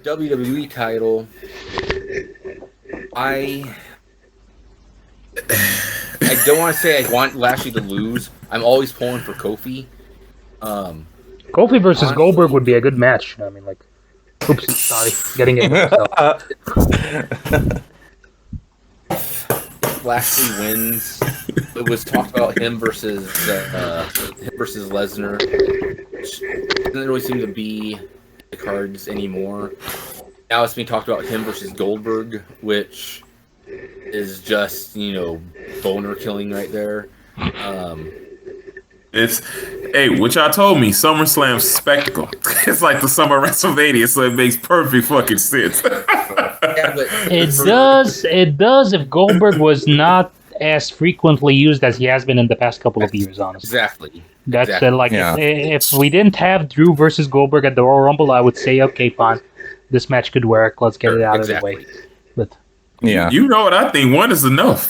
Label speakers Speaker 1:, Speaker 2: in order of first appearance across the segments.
Speaker 1: WWE title, I don't want to say I want Lashley to lose. I'm always pulling for Kofi.
Speaker 2: Kofi versus honestly, Goldberg would be a good match. I mean, like, oops, sorry, getting it.
Speaker 1: If Lashley wins, it was talked about him versus Lesnar. Which doesn't really seem to be the cards anymore. Now it's being talked about him versus Goldberg, which is just, boner killing right there.
Speaker 3: What y'all told me, SummerSlam spectacle. It's like the summer WrestleMania, so it makes perfect fucking sense.
Speaker 2: It does if Goldberg was not as frequently used as he has been in the past couple of years, honestly.
Speaker 1: Exactly.
Speaker 2: That's if we didn't have Drew versus Goldberg at the Royal Rumble, I would say, okay, fine, this match could work. Let's get it out of the way. But
Speaker 3: yeah, you know what I think? One is enough.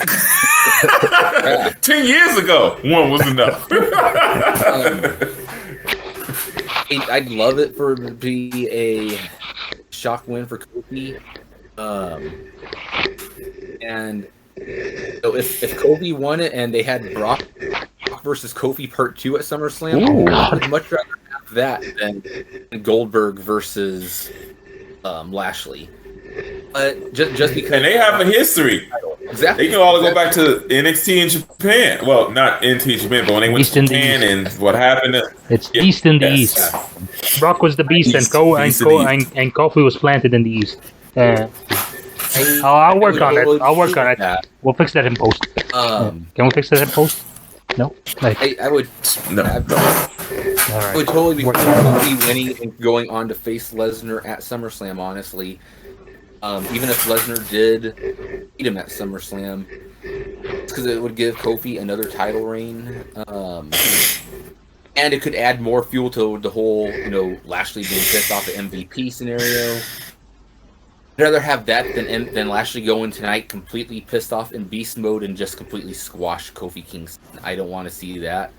Speaker 3: 10 years ago, one was enough.
Speaker 1: I'd love it for it to be a shock win for Kofi. And so if Kofi won it and they had Brock versus Kofi Part 2 at SummerSlam, I'd much rather have that than Goldberg versus Lashley. Just because,
Speaker 3: and they have a history.
Speaker 1: Exactly.
Speaker 3: They can all go back to NXT in Japan. Well, not NXT in Japan, but when they went to Japan and what happened.
Speaker 2: It's East in the East. Yeah. Brock was the Beast, and Kofi was planted in the East. I'll work on it. We'll fix that in post. Can we fix that in post? No.
Speaker 1: I would. No. I would totally be Kofi winning and going on to face Lesnar at SummerSlam. Honestly. Even if Lesnar did beat him at SummerSlam, it's because it would give Kofi another title reign, and it could add more fuel to the whole, Lashley being pissed off at MVP scenario. I'd rather have that than Lashley going tonight completely pissed off in beast mode and just completely squash Kofi Kingston. I don't want to see that.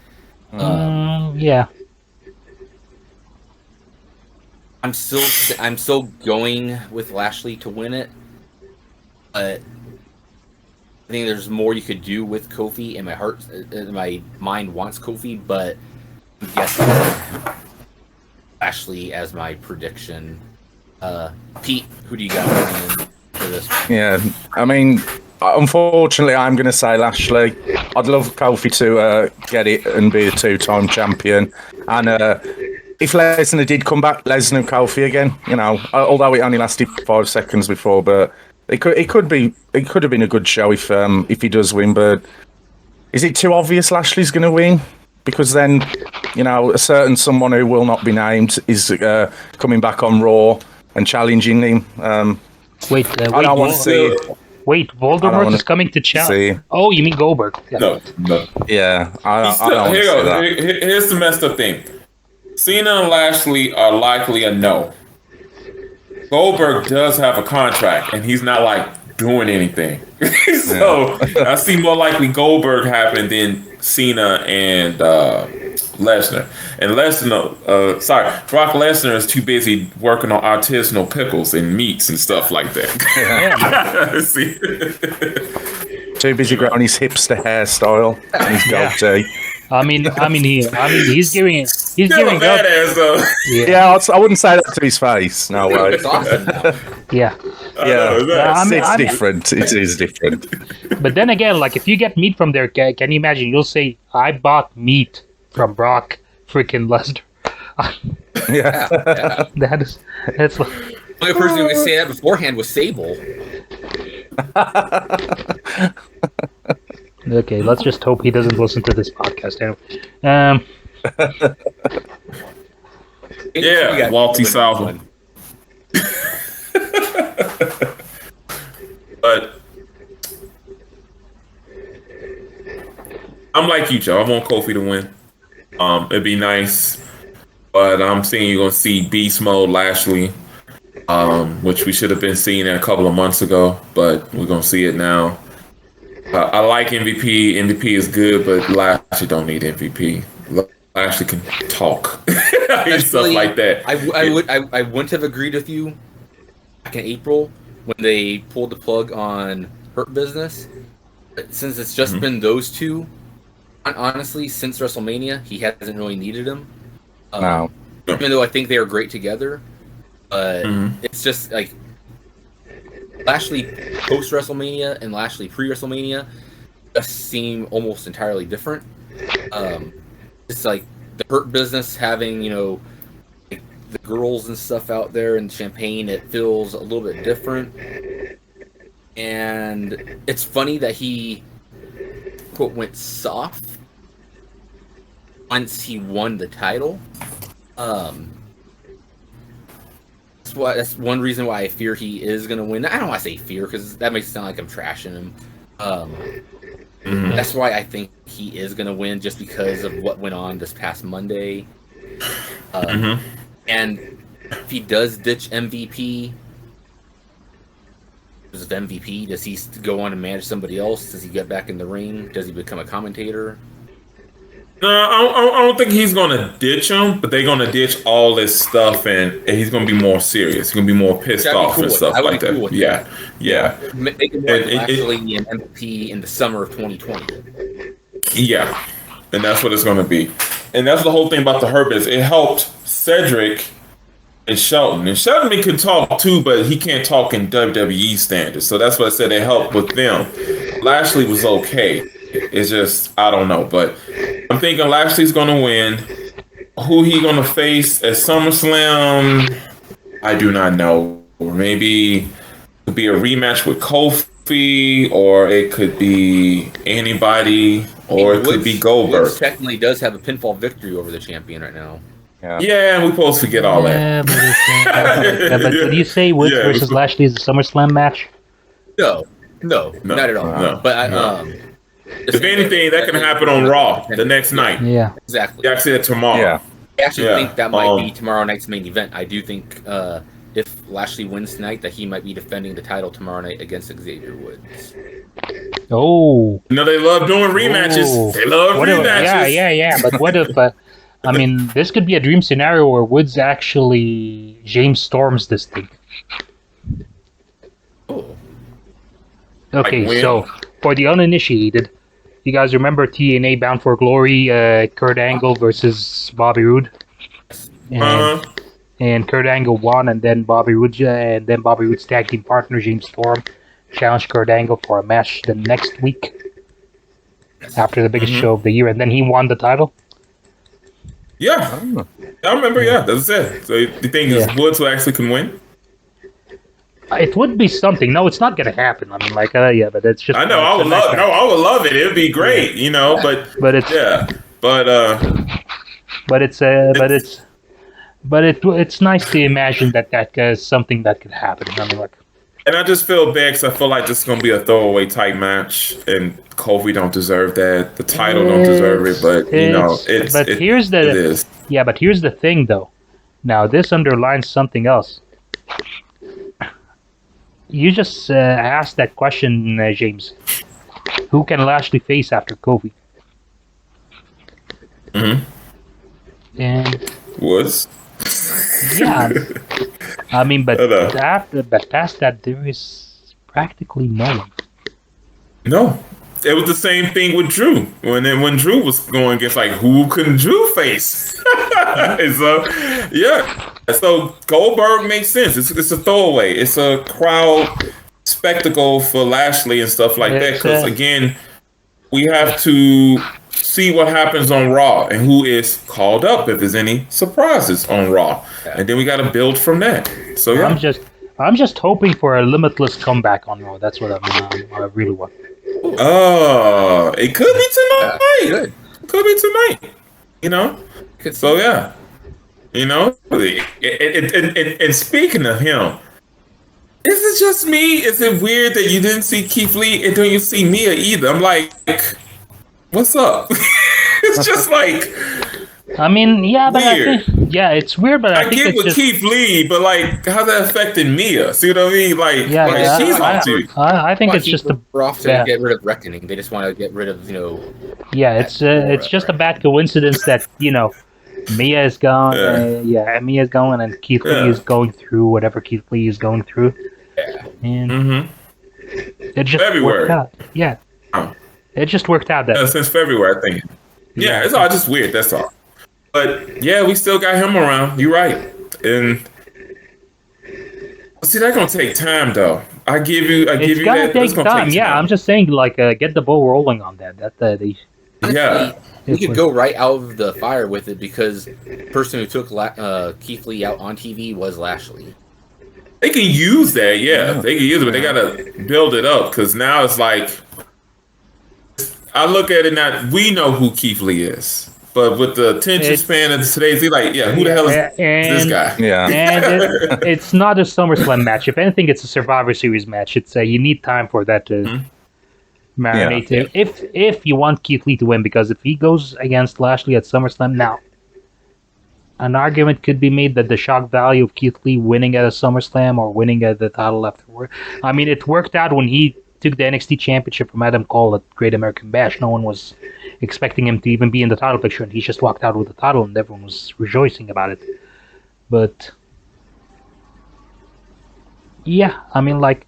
Speaker 2: Yeah.
Speaker 1: I'm still going with Lashley to win it, but I think there's more you could do with Kofi. And my mind wants Kofi, but I'm guessing Lashley as my prediction. Pete, who do you got for this?
Speaker 4: Yeah, I mean, unfortunately, I'm going to say Lashley. I'd love Kofi to get it and be a two-time champion, and if Lesnar did come back, Lesnar and Kofi again, although it only lasted 5 seconds before, but it could have been a good show if he does win. But is it too obvious Lashley's going to win? Because then, a certain someone who will not be named is coming back on Raw and challenging him.
Speaker 2: Wait, I don't want to see it. Wait, Voldemort is coming to challenge. Oh, you mean Goldberg?
Speaker 3: Yeah. No.
Speaker 4: Yeah, I don't want to see that.
Speaker 3: Here's the messed up thing. Cena and Lashley are likely a no. Goldberg does have a contract, and he's not doing anything. So I see more likely Goldberg happen than Cena and Lesnar. And Brock Lesnar is too busy working on artisanal pickles and meats and stuff like that.
Speaker 4: Too busy growing his hipster hairstyle and his goatee.
Speaker 2: He's giving it. He's giving
Speaker 3: badass though.
Speaker 4: Yeah, I wouldn't say that to his face. No way.
Speaker 1: It's awesome now.
Speaker 2: Yeah.
Speaker 4: It's different. It is different.
Speaker 2: But then again, if you get meat from there, can you imagine? You'll say, "I bought meat from Brock freaking Lesnar."
Speaker 4: Yeah.
Speaker 2: That's
Speaker 1: the only person who could say that beforehand was Sable.
Speaker 2: Okay, let's just hope he doesn't listen to this podcast. Anyway.
Speaker 3: Yeah, Walty Southland. But I'm like you, Joe. I want Kofi to win. It'd be nice, but I'm seeing you're gonna see Beast Mode Lashley, which we should have been seeing a couple of months ago, but we're gonna see it now. I like MVP. MVP is good, but Lashley don't need MVP. Lashley can talk and stuff like that.
Speaker 1: I wouldn't have agreed with you back in April when they pulled the plug on Hurt Business. But since it's just been those two, honestly, since WrestleMania, he hasn't really needed him.
Speaker 4: No.
Speaker 1: Even though I think they are great together, it's just like Lashley post WrestleMania and Lashley pre WrestleMania just seem almost entirely different. It's like the Hurt Business having, like the girls and stuff out there and champagne, it feels a little bit different. And it's funny that he, quote, went soft once he won the title. That's one reason why I fear he is going to win. I don't want to say fear because that makes it sound like I'm trashing him. That's why I think he is going to win, just because of what went on this past Monday. And if he does ditch MVP, does he go on and manage somebody else? Does he get back in the ring? Does he become a commentator?
Speaker 3: No, I don't think he's going to ditch him, but they're going to ditch all this stuff, and he's going to be more serious. He's going to be more pissed off and stuff like that.
Speaker 1: Cool
Speaker 3: yeah.
Speaker 1: Make him actually an MVP in the summer of 2020.
Speaker 3: Yeah, and that's what it's going to be. And that's the whole thing about the Hurt Business. It helped Cedric and Shelton. And Shelton can talk too, but he can't talk in WWE standards. So that's what I said. It helped with them. Lashley was okay. It's just, I don't know. But I'm thinking Lashley's going to win. Who he going to face at SummerSlam, I do not know. Or maybe it could be a rematch with Kofi, or it could be anybody, or it could be Goldberg.
Speaker 1: Woods technically does have a pinfall victory over the champion right now.
Speaker 3: Yeah, we're supposed to forget all that.
Speaker 2: But did you say Woods versus Lashley is a SummerSlam match?
Speaker 1: No, not at all.
Speaker 3: No.
Speaker 1: But
Speaker 3: if anything, that can happen on Raw the next night.
Speaker 2: Yeah,
Speaker 1: exactly.
Speaker 3: Actually, tomorrow.
Speaker 4: Yeah.
Speaker 1: I actually think that might be tomorrow night's main event. I do think if Lashley wins tonight, that he might be defending the title tomorrow night against Xavier Woods.
Speaker 2: Oh.
Speaker 3: They love doing rematches. They love rematches.
Speaker 2: Yeah. But what if... I mean, this could be a dream scenario where Woods actually James Storms this thing.
Speaker 1: Oh.
Speaker 2: Okay, so for the uninitiated, you guys remember TNA Bound for Glory, Kurt Angle versus Bobby Roode? And Kurt Angle won, and then Bobby Roode's tag team partner James Storm challenged Kurt Angle for a match the next week after the biggest show of the year, and then he won the title.
Speaker 3: Yeah, I remember. Yeah, that's it. So you think Woods will actually can win?
Speaker 2: It would be something. No, it's not going to happen. I mean, but it's just.
Speaker 3: I know. I would love. No, I would love it. It would be great. But it's it's nice to imagine that is something that could happen. I mean, and I just feel bad because I feel like this is going to be a throwaway type match, and Kofi don't deserve that. The title don't deserve it, but here's
Speaker 2: the thing, though. Now this underlines something else. You just asked that question, James. Who can Lashley face after Kofi? And
Speaker 3: Woods.
Speaker 2: Yeah, I mean, but past that, there is practically no one.
Speaker 3: No, it was the same thing with Drew. When Drew was going against, who can Drew face? So Goldberg makes sense. It's a throwaway. It's a crowd spectacle for Lashley and stuff like that. Because again, we have to see what happens on Raw and who is called up if there's any surprises on Raw, and then we got to build from that. So yeah,
Speaker 2: I'm just hoping for a limitless comeback on Raw. That's what I really want.
Speaker 3: Oh, it could be tonight. It could be tonight. So yeah, and speaking of him, is it just me? Is it weird that you didn't see Keith Lee and don't you see Mia either? I'm like, what's up? It's just
Speaker 2: I mean, yeah, but
Speaker 3: weird.
Speaker 2: It's weird, but I think
Speaker 3: get
Speaker 2: it's
Speaker 3: with
Speaker 2: just
Speaker 3: Keith Lee, but how's that affecting Mia? See what I mean? She's on too.
Speaker 2: I think it's just
Speaker 1: to get rid of Reckoning. They just want to get rid of
Speaker 2: Yeah, it's just a bad coincidence that Mia is gone. Mia's going, and Keith Lee is going through whatever Keith Lee is going through.
Speaker 1: Yeah.
Speaker 2: And it just
Speaker 3: February.
Speaker 2: worked out. Yeah. It just worked out that
Speaker 3: since February, I think. Yeah, it's all just weird. That's all. But yeah, we still got him around. You're right. And see, that's gonna take time, though. I give you that.
Speaker 2: It's gonna take time. Yeah, I'm just saying, like, get the ball rolling on that.
Speaker 1: We could go right out of the fire with it because the person who took Keith Lee out on TV was Lashley.
Speaker 3: They can use that, they can use it, but they gotta build it up because now it's like I look at it now. We know who Keith Lee is, but with the attention span of today's, he's like, who the hell is this guy?
Speaker 2: Yeah, and it's not a SummerSlam match. If anything, it's a Survivor Series match. It's you need time for that to marinate. Yeah. If you want Keith Lee to win, because if he goes against Lashley at SummerSlam now, an argument could be made that the shock value of Keith Lee winning at a SummerSlam or winning at the title afterward. I mean, it worked out when he took the NXT Championship from Adam Cole at Great American Bash. No one was expecting him to even be in the title picture, and he just walked out with the title, and everyone was rejoicing about it. But yeah, I mean, like,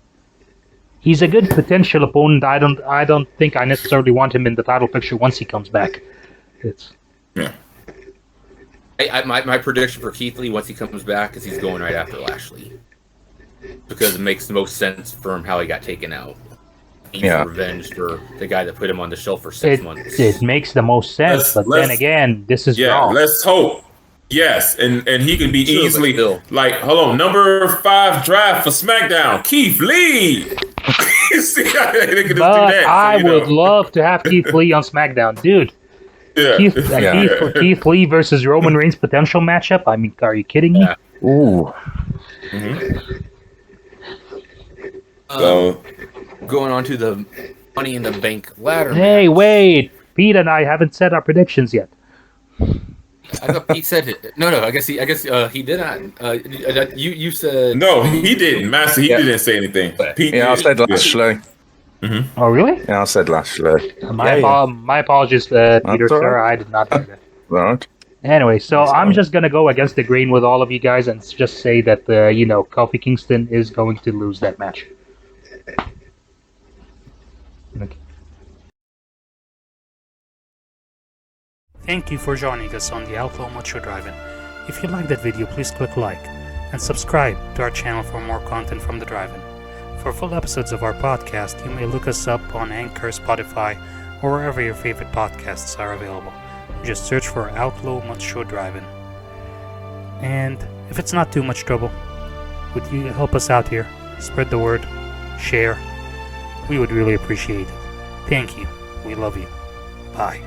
Speaker 2: he's a good potential opponent. I don't think I necessarily want him in the title picture once he comes back.
Speaker 1: My prediction for Keith Lee once he comes back is he's going right after Lashley because it makes the most sense for him how he got taken out. He's revenge for the guy that put him on the shelf for 6 months.
Speaker 2: It makes the most sense, but then again, this is wrong.
Speaker 3: Let's hope. Yes, and he could be easily like, hold on, number 5 draft for SmackDown, Keith Lee. See how they could do that.
Speaker 2: I would love to have Keith Lee on SmackDown, dude.
Speaker 3: Yeah.
Speaker 2: Keith Lee versus Roman Reigns potential matchup. I mean, are you kidding me?
Speaker 4: Ooh.
Speaker 1: Going on to the Money in the Bank ladder.
Speaker 2: Hey, wait! Pete and I haven't said our predictions yet.
Speaker 1: I thought Pete said it. No. I guess he did not. You said
Speaker 3: no. He didn't. Master, he didn't say anything.
Speaker 4: Pete, I said Lashley.
Speaker 2: Oh, really?
Speaker 4: Yeah, I said Lashley.
Speaker 2: My apologies, Peter, sir. I did not do that.
Speaker 4: Right.
Speaker 2: Anyway, so I'm just gonna go against the grain with all of you guys and just say that Kofi Kingston is going to lose that match. Okay. Thank you for joining us on the Outlaw Macho Drive-In. If you liked that video, please click like and subscribe to our channel for more content from the Drive-In. For full episodes of our podcast, you may look us up on Anchor, Spotify, or wherever your favorite podcasts are available. Just search for Outlaw Macho Drive-In. And if it's not too much trouble, would you help us out here? Spread the word, share. We would really appreciate it. Thank you. We love you. Bye.